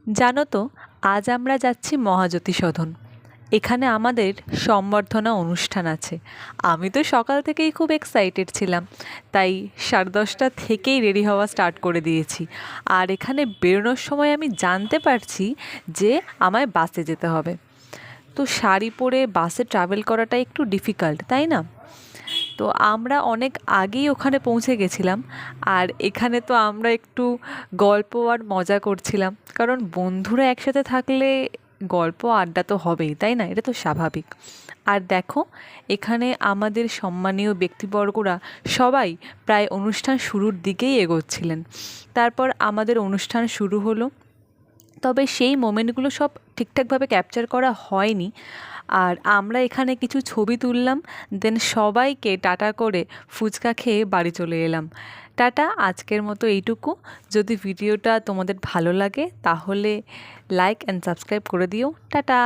জানো তো, আজ আমরা যাচ্ছি মহাজ্যোতি সদন। এখানে আমাদের সম্বর্ধনা অনুষ্ঠান আছে। আমি তো সকাল থেকেই খুব এক্সাইটেড ছিলাম, তাই 10:30 থেকেই রেডি হওয়া স্টার্ট করে দিয়েছি। আর এখানে বেরোনোর সময় আমি জানতে পারছি যে আমায় বাসে যেতে হবে। তো শাড়ি পরে বাসে ট্রাভেল করাটা একটু ডিফিকাল্ট, তাই না? তো আমরা অনেক আগেই ওখানে পৌঁছে গেছিলাম। আর এখানে তো আমরা একটু গল্প আর মজা করছিলাম, কারণ বন্ধুরা একসাথে থাকলে গল্প আড্ডা তো হবেই, তাই না? এটা তো স্বাভাবিক। আর দেখো, এখানে আমাদের সম্মানীয় ব্যক্তিবর্গরা সবাই প্রায় অনুষ্ঠান শুরুর দিকেই এগোচ্ছিলেন। তারপর আমাদের অনুষ্ঠান শুরু হলো। তবে সেই মোমেন্টগুলো সব ঠিকঠাকভাবে ক্যাপচার করা হয়নি। আর আমরা এখানে কিছু ছবি তুললাম, দেন সবাইকে টাটা করে ফুচকা খেয়ে বাড়ি চলে এলাম। টাটা, আজকের মতো এইটুকু। যদি ভিডিওটা তোমাদের ভালো লাগে তাহলে লাইক অ্যান্ড সাবস্ক্রাইব করে দিও। টাটা।